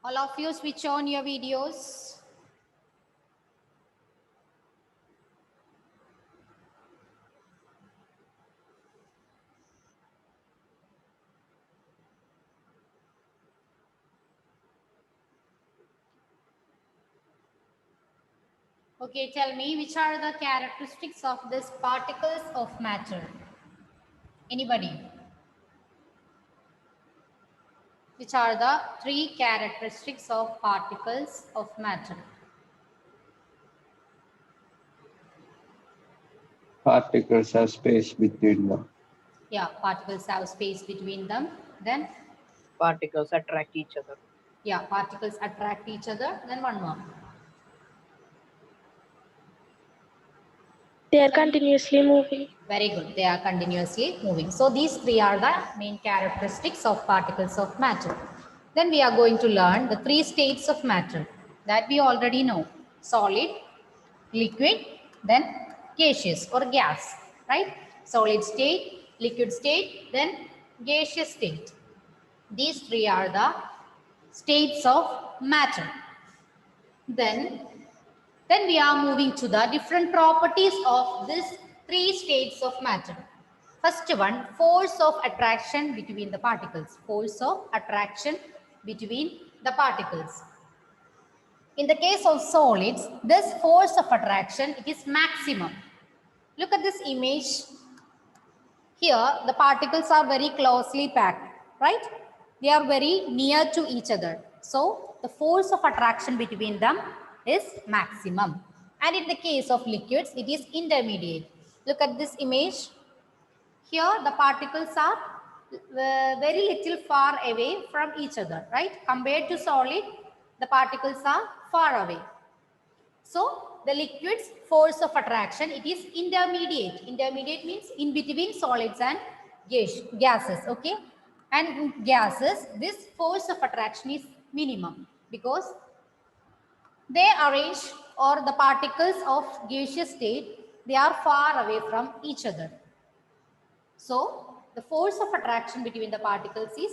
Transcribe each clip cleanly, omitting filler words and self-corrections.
All of you switch on your videos. Okay, tell me which are the characteristics of these particles of matter? Anybody? Which are the three characteristics of particles of matter? Particles have space between them. Yeah, particles have space between them. Then, Particles attract each other. yeah, particles attract each other. Then one more. They are continuously moving. Very good. They are continuously moving. So these three are the main characteristics of particles of matter. Then we are going to learn the three states of matter that we already know. Solid, liquid, then gaseous or gas, right? Solid state, liquid state, then gaseous state. These three are the states of matter. Then we are moving to the different properties of these three states of matter. First one, force of attraction between the particles. Force of attraction between the particles. In the case of solids, this force of attraction, it is maximum. Look at this image. Here, the particles are very closely packed, right? They are very near to each other. So, the force of attraction between them is maximum. And in the case of liquids, it is intermediate. Look at this image. Here, the particles are very little far away from each other, right? Compared to solid, the particles are far away. So, the liquid's force of attraction, it is intermediate. Intermediate means in between solids and gases, okay? And in gases, this force of attraction is minimum because they arrange, or the particles of gaseous state, they are far away from each other. So, the force of attraction between the particles is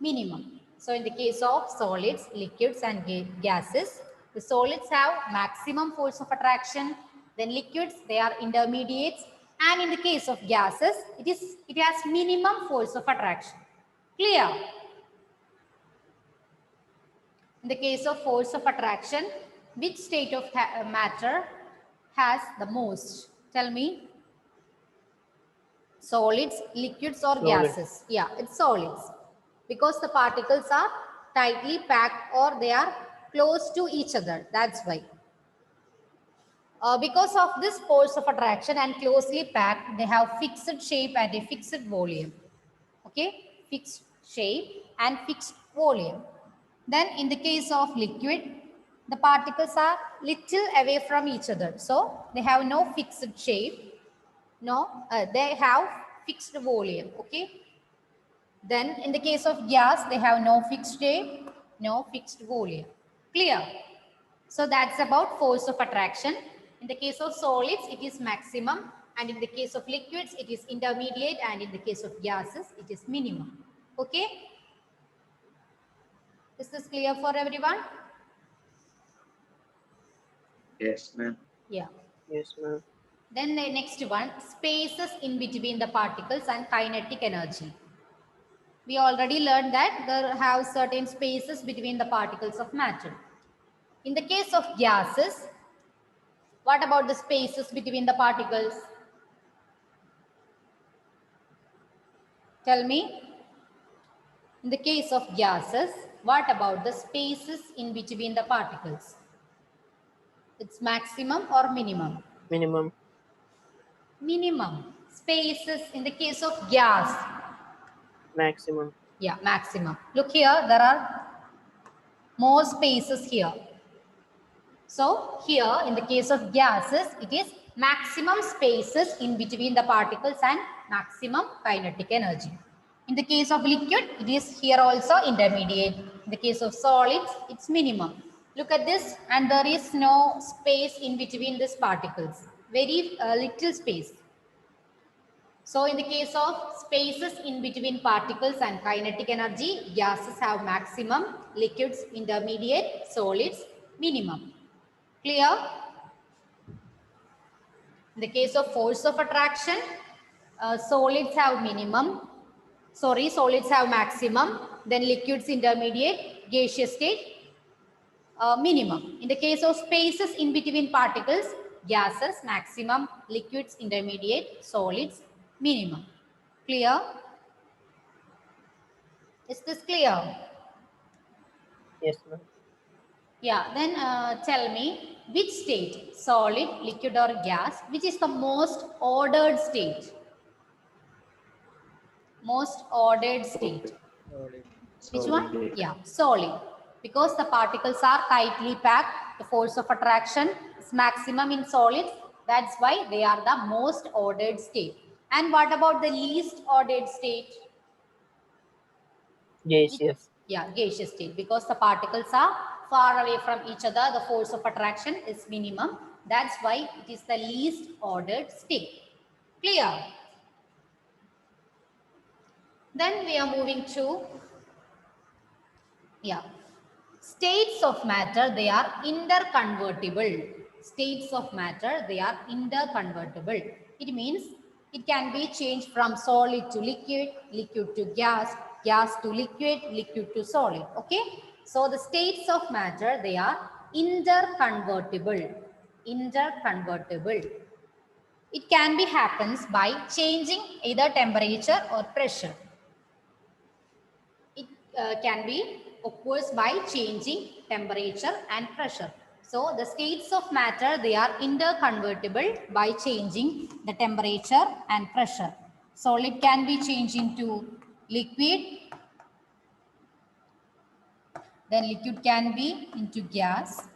minimum. So, in the case of solids, liquids and gases, the solids have maximum force of attraction, then liquids, they are intermediates, and in the case of gases, it has minimum force of attraction. Clear? In the case of force of attraction, which state of matter has the most? Tell me. Solids, liquids or gases? Yeah, it's solids. Because the particles are tightly packed or they are close to each other. That's why. Because of this force of attraction and closely packed, they have fixed shape and a fixed volume. Okay, fixed shape and fixed volume. Then in the case of liquid, the particles are little away from each other. So they have no fixed shape. No, they have fixed volume. Okay. Then in the case of gas, they have no fixed shape, no fixed volume. Clear? So that's about force of attraction. In the case of solids, it is maximum. And in the case of liquids, it is intermediate. And in the case of gases, it is minimum. Okay? Is this clear for everyone? Yes, ma'am. Yeah. Yes, ma'am. Then the next one, spaces in between the particles and kinetic energy. We already learned that there have certain spaces between the particles of matter. In the case of gases, what about the spaces between the particles? Tell me. In the case of gases, what about the spaces in between the particles? It's maximum or minimum? Minimum. Minimum. Spaces in the case of gas. Maximum. Yeah, maximum. Look here, there are more spaces here. So here in the case of gases, it is maximum spaces in between the particles and maximum kinetic energy. In the case of liquid, it is here also intermediate. In the case of solids, it's minimum. Look at this, and there is no space in between these particles. Very little space. So in the case of spaces in between particles and kinetic energy, gases have maximum, liquids intermediate, solids minimum. Clear? In the case of force of attraction, solids have maximum, then liquids intermediate, gaseous state minimum. In the case of spaces in between particles, gases maximum, liquids intermediate, solids minimum. Clear? Is this clear? Yes, ma'am. Yeah, then tell me which state, solid, liquid or gas, which is the most ordered state? Most ordered state. Which one? Solid. Yeah, solid. Because the particles are tightly packed, the force of attraction is maximum in solids. That's why they are the most ordered state. And what about the least ordered state? Gaseous. Yeah, gaseous state. Because the particles are far away from each other, the force of attraction is minimum. That's why it is the least ordered state. Clear? Then we are moving to, yeah, states of matter, they are interconvertible. States of matter, they are interconvertible. It means it can be changed from solid to liquid, liquid to gas, gas to liquid, liquid to solid. Okay. So the states of matter, they are interconvertible. Interconvertible. It can be happens by changing either temperature or pressure. It can be occurs by changing temperature and pressure. So the states of matter, they are interconvertible by changing the temperature and pressure. Solid can be changed into liquid, then liquid can be into gas,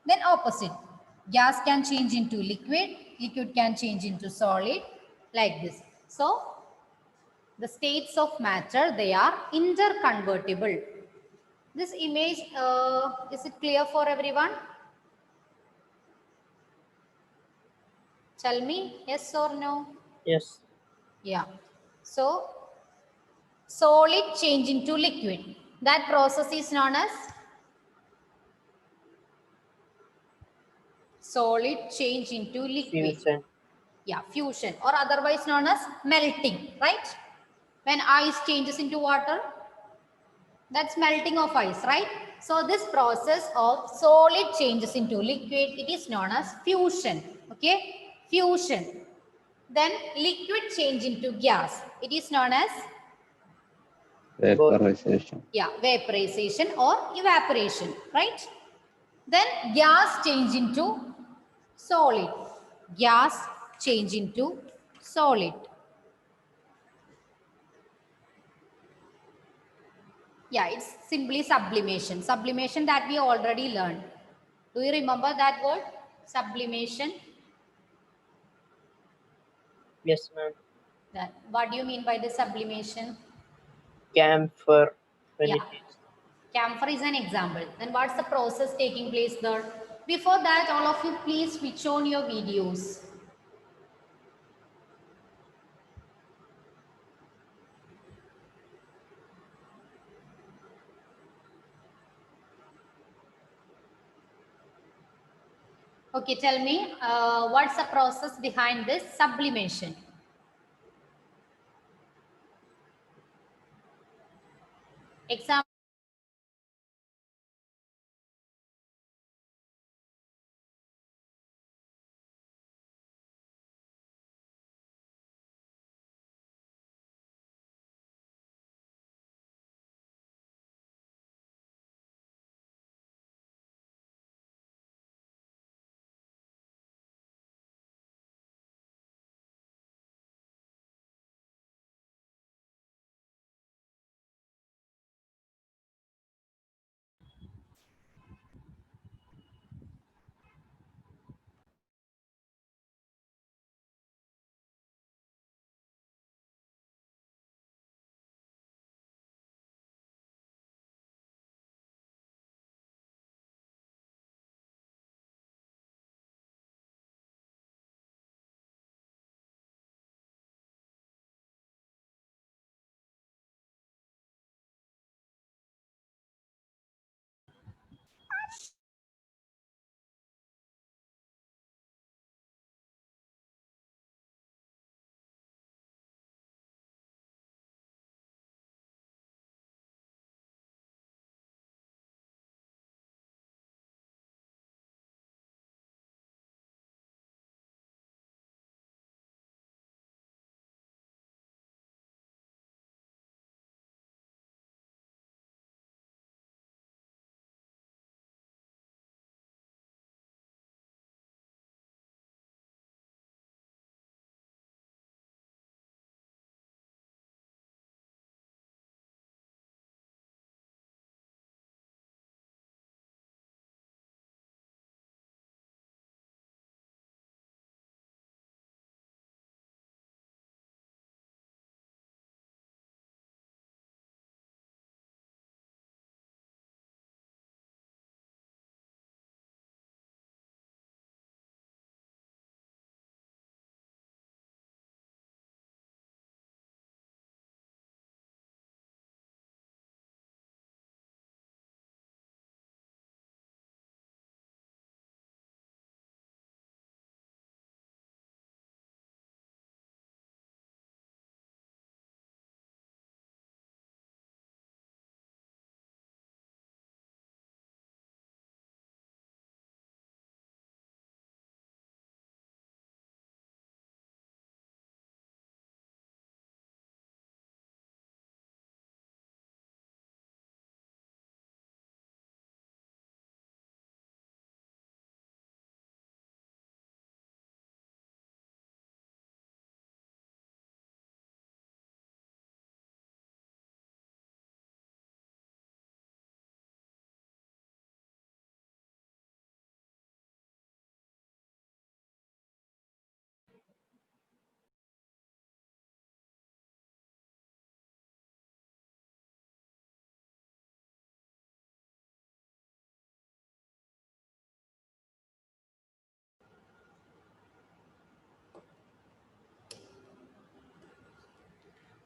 then opposite. Gas can change into liquid, liquid can change into solid, like this. So the states of matter, they are interconvertible. This image, is it clear for everyone? Tell me, yes or no? Yes. Yeah. So, solid change into liquid. That process is known as solid change into liquid. Fusion. Yeah, fusion or otherwise known as melting, right? When ice changes into water, that's melting of ice, right? So this process of solid changes into liquid, it is known as fusion. Okay, fusion. Then liquid change into gas, it is known as Vaporization. vaporization or evaporation, right? Then gas change into solid. Gas change into solid. Yeah, it's simply sublimation. Sublimation that we already learned. Do you remember that word? Sublimation. Yes, ma'am. That, what do you mean by the sublimation? Camphor. When Yeah, it is. camphor is an example. Then what's the process taking place there? Before that, all of you please switch on your videos. Okay, tell me, what's the process behind this sublimation? Example.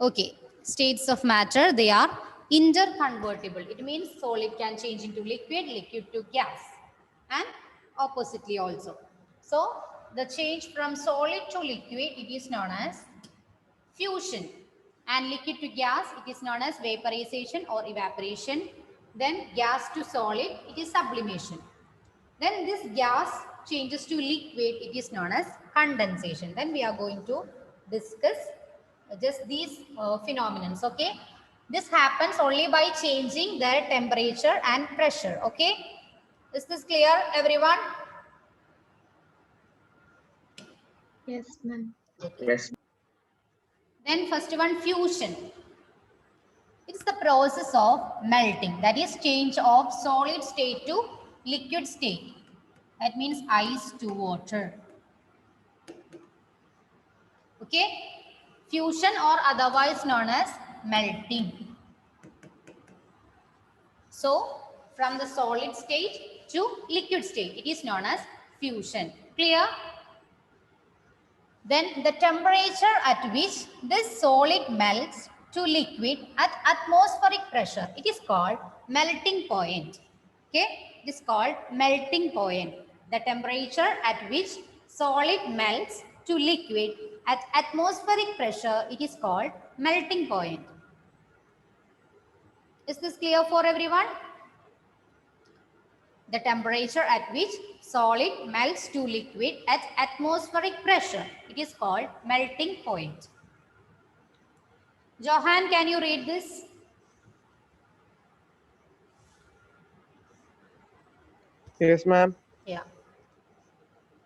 Okay, states of matter, they are interconvertible. It means solid can change into liquid, liquid to gas, and oppositely also. So the change from solid to liquid, it is known as fusion, and liquid to gas, it is known as vaporization or evaporation. Then gas to solid, it is sublimation. Then this gas changes to liquid, it is known as condensation. Then we are going to discuss just these phenomena, okay? This happens only by changing their temperature and pressure, okay? Is this clear, everyone? Yes, ma'am. Yes. Then first one, fusion. It's the process of melting, that is change of solid state to liquid state. That means ice to water. Okay, fusion or otherwise known as melting. So from the solid state to liquid state, it is known as fusion. Clear? Then the temperature at which this solid melts to liquid at atmospheric pressure, it is called melting point. Okay, it is called melting point. The temperature at which solid melts to liquid at atmospheric pressure, it is called melting point. Is this clear for everyone? The temperature at which solid melts to liquid at atmospheric pressure, it is called melting point. Johan, can you read this? Yes, ma'am. Yeah.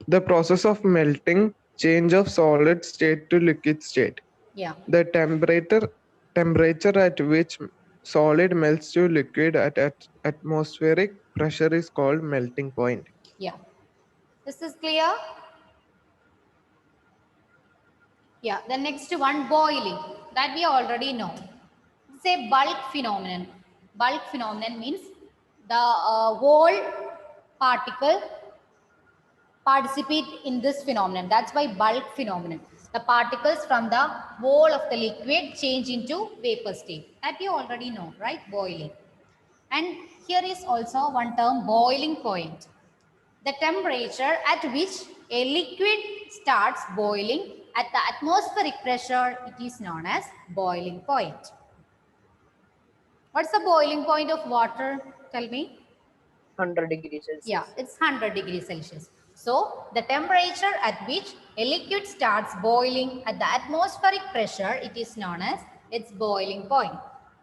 The process of melting, change of solid state to liquid state. Yeah. The temperature at which solid melts to liquid at atmospheric pressure is called melting point. Yeah. This is clear? Yeah. The next one, boiling. That we already know. It's a bulk phenomenon. Bulk phenomenon means the whole particle participate in this phenomenon. That's why bulk phenomenon. The particles from the whole of the liquid change into vapor state. That you already know, right? Boiling. And here is also one term, boiling point. The temperature at which a liquid starts boiling at the atmospheric pressure, it is known as boiling point. What's the boiling point of water? Tell me. 100 degrees Celsius. Yeah, it's 100 degrees Celsius. So the temperature at which a liquid starts boiling at the atmospheric pressure, it is known as its boiling point.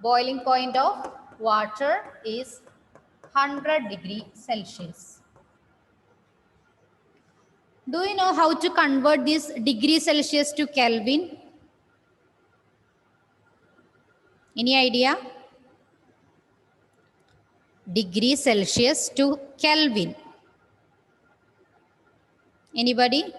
Boiling point of water is 100 degrees Celsius. Do you know how to convert this degree Celsius to Kelvin? Any idea? Degree Celsius to Kelvin. Anybody?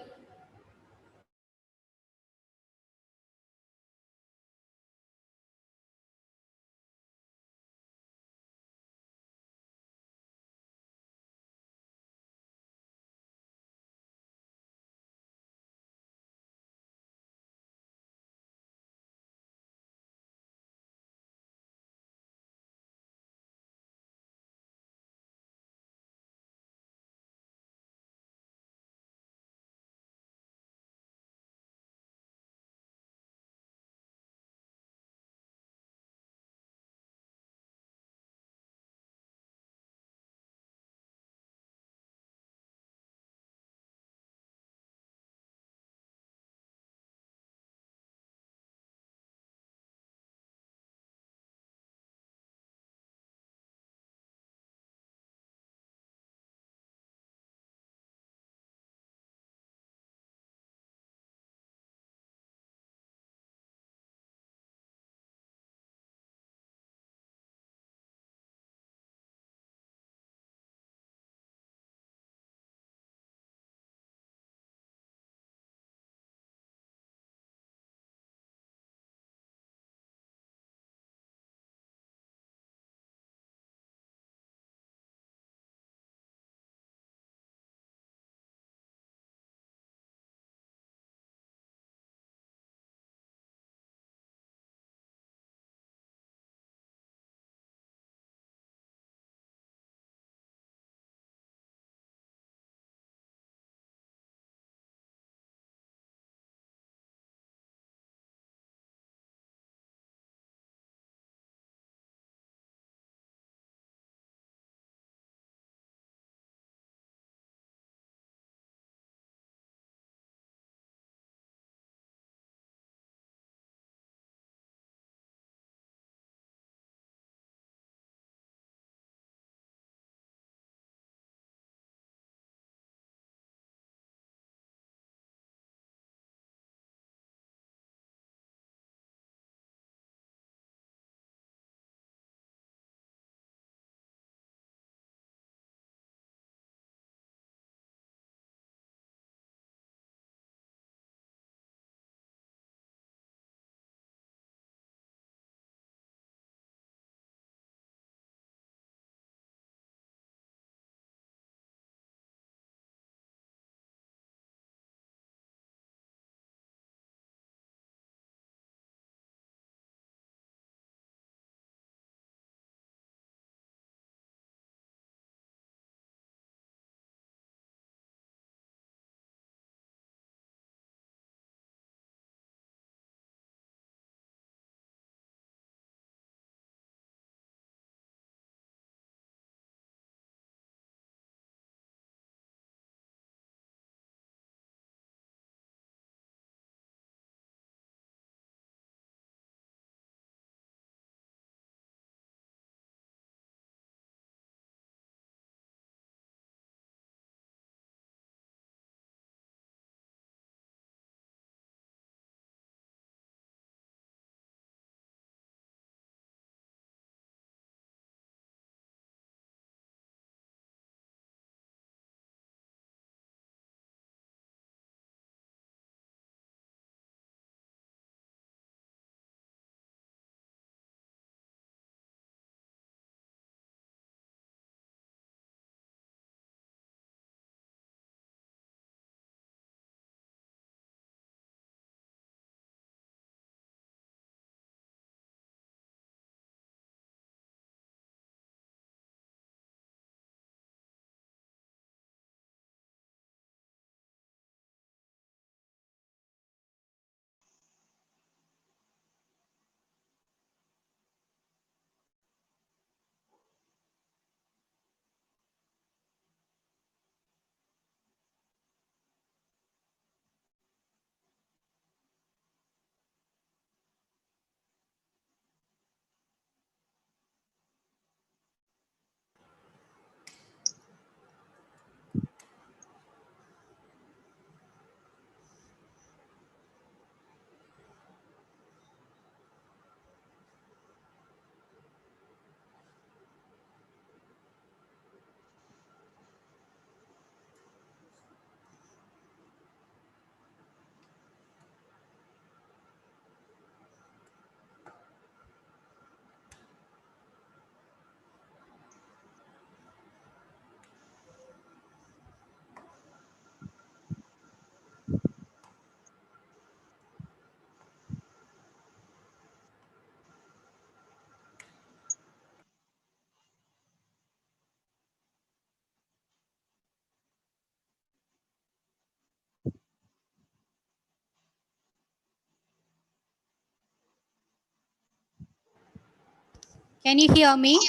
Can you hear me?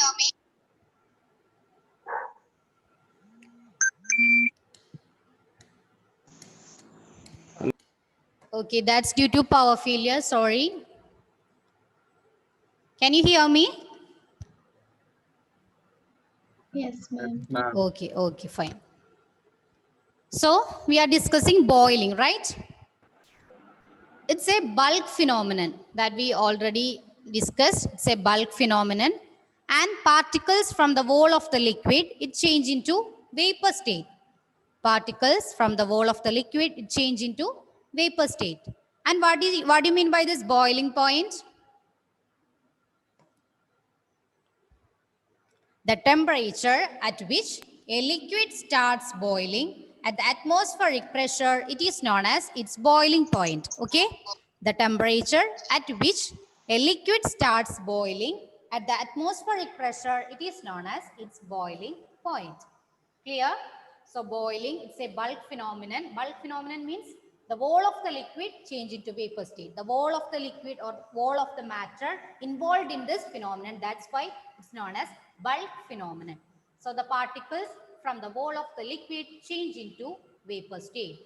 Okay, that's due to power failure. Sorry. Can you hear me? Yes, ma'am. Ma'am. Okay, fine. So we are discussing boiling, right? It's a bulk phenomenon that we already discussed. It's a bulk phenomenon. And particles from the wall of the liquid, it change into vapor state. Particles from the wall of the liquid, it change into vapor state. And what do you mean by this boiling point? The temperature at which a liquid starts boiling at the atmospheric pressure, it is known as its boiling point. Okay? The temperature at which a liquid starts boiling at the atmospheric pressure, it is known as its boiling point. Clear? So boiling, it's a bulk phenomenon. Bulk phenomenon means the wall of the liquid change into vapor state. The wall of the liquid or wall of the matter involved in this phenomenon, that's why it's known as bulk phenomenon. So the particles from the wall of the liquid change into vapor state.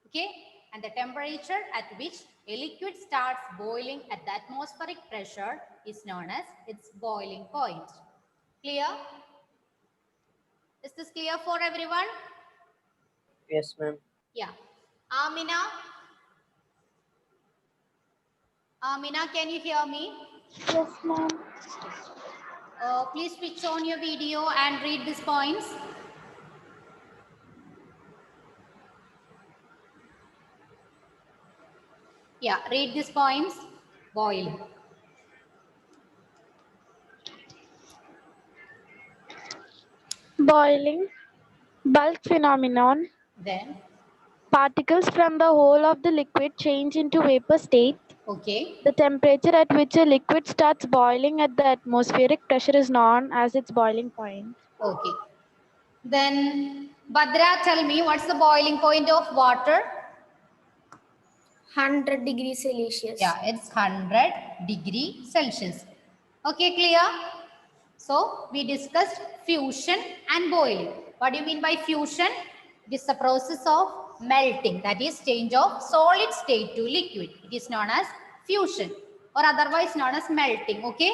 Okay? And the temperature at which a liquid starts boiling at the atmospheric pressure is known as its boiling point. Clear? Is this clear for everyone? Yes, ma'am. Yeah. Amina? Amina, can you hear me? Yes, ma'am. Please switch on your video and read these points. Yeah, read these points. Boiling. Boiling, bulk phenomenon. Then, Particles from the whole of the liquid change into vapor state. okay. The temperature at which a liquid starts boiling at the atmospheric pressure is known as its boiling point. Okay. Then, Badra, tell me what's the boiling point of water? 100 degrees Celsius. Yeah, it's 100 degree Celsius. Okay, clear? So, we discussed fusion and boiling. What do you mean by fusion? It is the process of melting, that is change of solid state to liquid. It is known as fusion or otherwise known as melting, okay?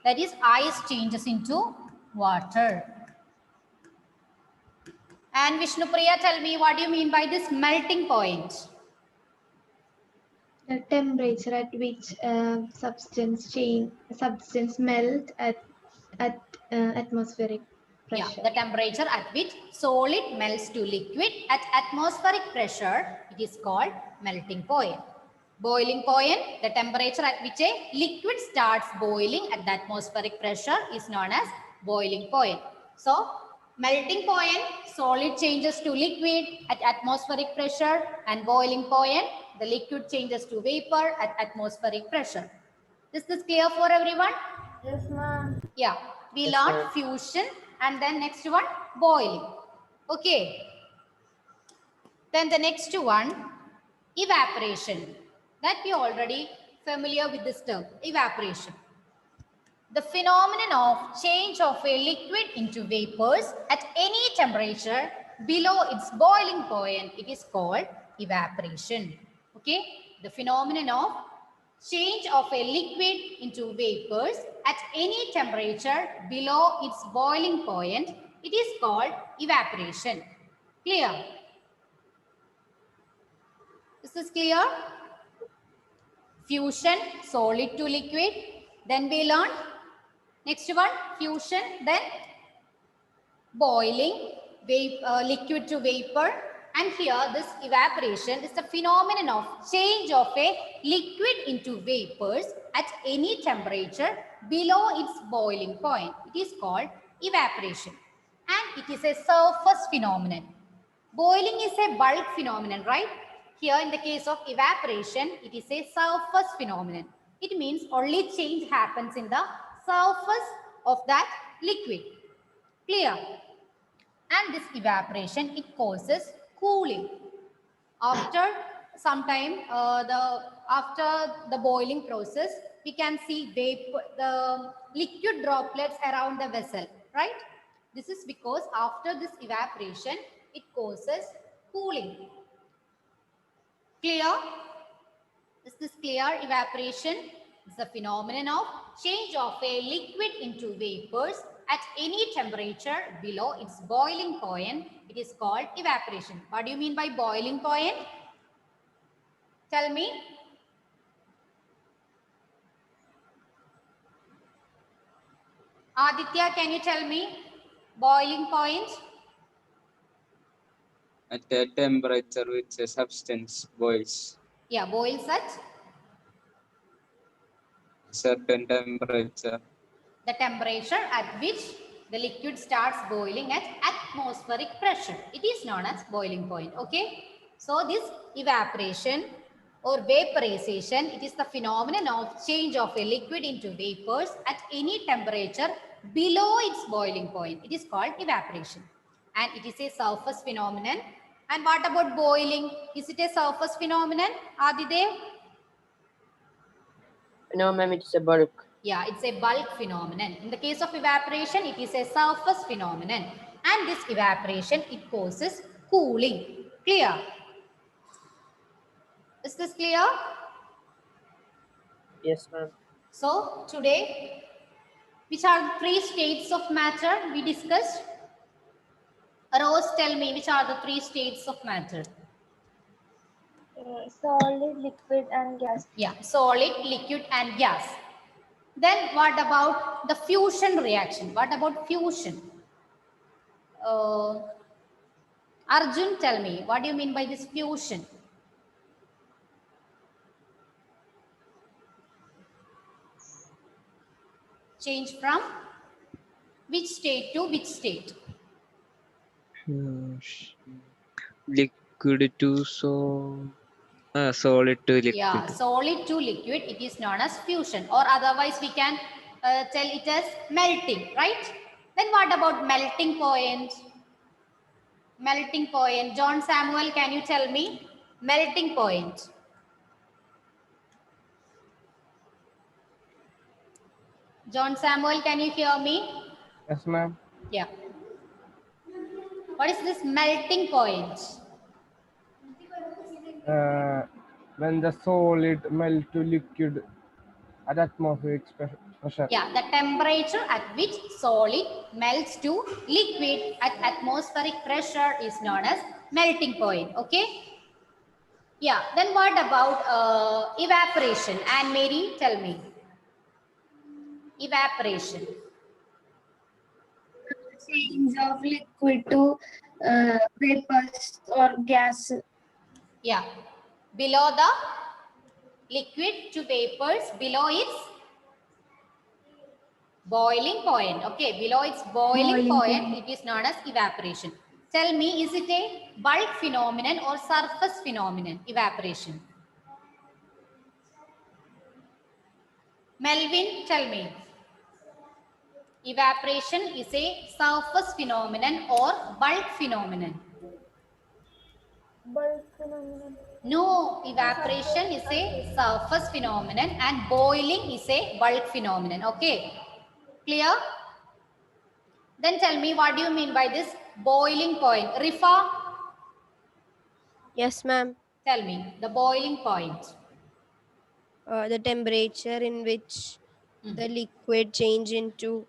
That is ice changes into water. And Vishnupriya, tell me what do you mean by this melting point? The temperature at which substance melt at atmospheric pressure. Yeah, the temperature at which solid melts to liquid at atmospheric pressure, it is called melting point. Boiling point, the temperature at which a liquid starts boiling at the atmospheric pressure is known as boiling point. So, melting point, solid changes to liquid at atmospheric pressure, and boiling point, the liquid changes to vapor at atmospheric pressure. Is this clear for everyone? Yes, ma'am. Yeah, we Yes, learned ma'am. fusion and then next one boiling. Okay. Then the next one, evaporation. That we already familiar with this term, evaporation. The phenomenon of change of a liquid into vapors at any temperature below its boiling point, it is called evaporation. Okay, the phenomenon of change of a liquid into vapors at any temperature below its boiling point, it is called evaporation. Clear? Is this clear? Fusion, solid to liquid. Then we learned next one, fusion, then boiling, liquid to vapor. And here this evaporation is the phenomenon of change of a liquid into vapors at any temperature below its boiling point. It is called evaporation. And it is a surface phenomenon. Boiling is a bulk phenomenon, right? Here in the case of evaporation, it is a surface phenomenon. It means only change happens in the surface of that liquid. Clear? And this evaporation, it causes cooling. After some time, after the boiling process, we can see vapor, the liquid droplets around the vessel, right? This is because after this evaporation, it causes cooling. Clear? Is this clear? Evaporation is the phenomenon of change of a liquid into vapors at any temperature below its boiling point. It is called evaporation. What do you mean by boiling point? Tell me. Aditya, can you tell me boiling point? At a temperature which a substance boils. Yeah, boils at Certain temperature. the temperature at which the liquid starts boiling at atmospheric pressure. It is known as boiling point. Okay. So this evaporation or vaporization, it is the phenomenon of change of a liquid into vapors at any temperature below its boiling point. It is called evaporation. And it is a surface phenomenon. And what about boiling? Is it a surface phenomenon, Adidev? No, ma'am, it's a bulk. Yeah, it's a bulk phenomenon. In the case of evaporation, it is a surface phenomenon. And this evaporation, it causes cooling. Clear? Is this clear? Yes, ma'am. So, today, which are the three states of matter we discussed? Rose, tell me, which are the three states of matter? Solid, liquid, and gas. Yeah, solid, liquid, and gas. Then what about the fusion reaction? What about fusion? Arjun, tell me, what do you mean by this fusion? Change from which state to which state? Liquid to solid to liquid. Yeah, solid to liquid, it is known as fusion, or otherwise we can tell it as melting, right? Then what about melting point? Melting point. John Samuel, can you tell me? Melting point. John Samuel, can you hear me? Yes, ma'am. Yeah. What is this melting point? When the solid melt to liquid at atmospheric pressure. Yeah, the temperature at which solid melts to liquid at atmospheric pressure is known as melting point. Okay. Yeah. Then what about evaporation? And Mary, tell me. Evaporation. Change of liquid to vapors or gas. Yeah. Below the liquid to vapors, below its boiling point. Okay. Below its boiling point, it is known as evaporation. Tell me, is it a bulk phenomenon or surface phenomenon? Evaporation. Melvin, tell me. Evaporation is a surface phenomenon or bulk phenomenon? Bulk phenomenon. No, evaporation is a surface phenomenon and boiling is a bulk phenomenon. Okay, clear? Then tell me, what do you mean by this boiling point? Rifa, Yes, ma'am. tell me the boiling point. The temperature in which the liquid change into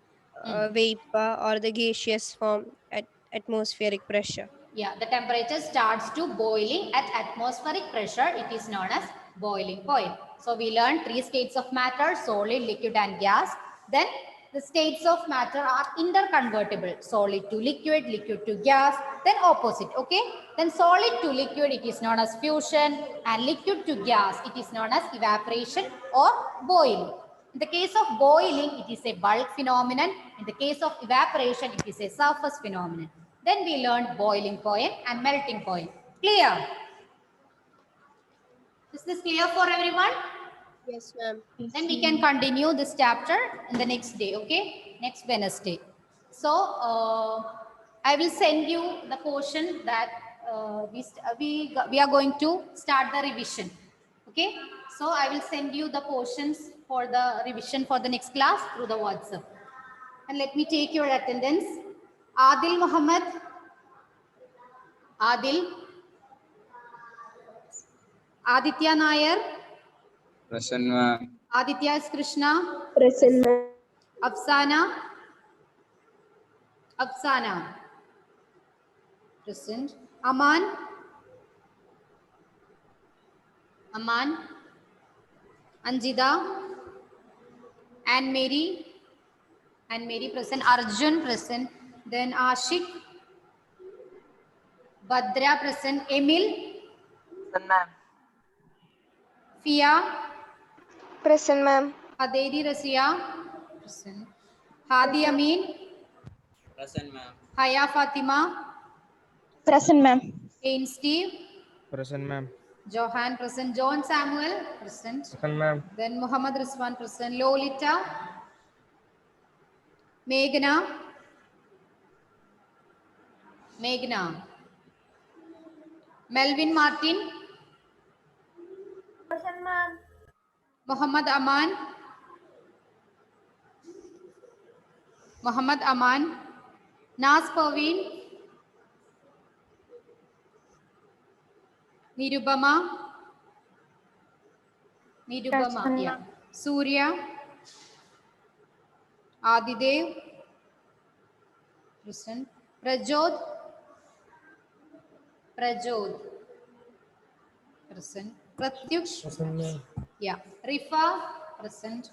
vapor or the gaseous form at atmospheric pressure. Yeah, the temperature starts to boiling at atmospheric pressure. It is known as boiling point. So we learned three states of matter: solid, liquid, and gas. Then the states of matter are interconvertible: solid to liquid, liquid to gas, then opposite. Okay. Then solid to liquid, it is known as fusion, and liquid to gas, it is known as evaporation or boiling. In the case of boiling, it is a bulk phenomenon. In the case of evaporation, it is a surface phenomenon. Then we learned boiling point and melting point. Clear? Is this clear for everyone? Yes, ma'am. Then we can continue this chapter in the next day, okay? Next Wednesday. So, I will send you the portion that we are going to start the revision, okay? So, I will send you the portions for the revision for the next class through the WhatsApp. And let me take your attendance. Adil Muhammad. Adil. Aditya Nair. Present, ma'am. Aditya S. Krishna. Present, ma'am. Afsana. Afsana. Present. Aman. Aman. Anjida. Anne Mary. Anne Mary present. Arjun present. Then Ashik. Badra present. Emil. Present, ma'am. Fia. Present, ma'am. Adedi Rasia. Present. Hadi Amin. Present, ma'am. Haya Fatima. Present, ma'am. Ain Steve. Present, ma'am. Johan present. John Samuel present. Present, ma'am. Then Muhammad Rizwan present. Lolita. Meghna. Meghna. Melvin Martin. Present, ma'am. Muhammad Aman. Muhammad Aman. Naz Parveen. Nirubama. Nirubama. Present. Yeah. Surya. Adidev. Present. Prajod. Prajod. Present. Pratyush. Present, ma'am. Yeah. Rifa. Present.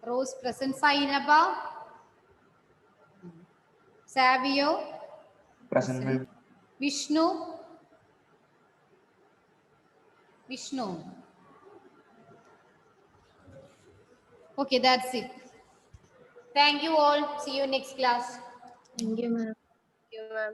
Rose present. Sainaba. Savio. Present, ma'am. Vishnu. Vishnu. Okay, that's it. Thank you all. See you next class. Thank you, ma'am. Thank you, ma'am.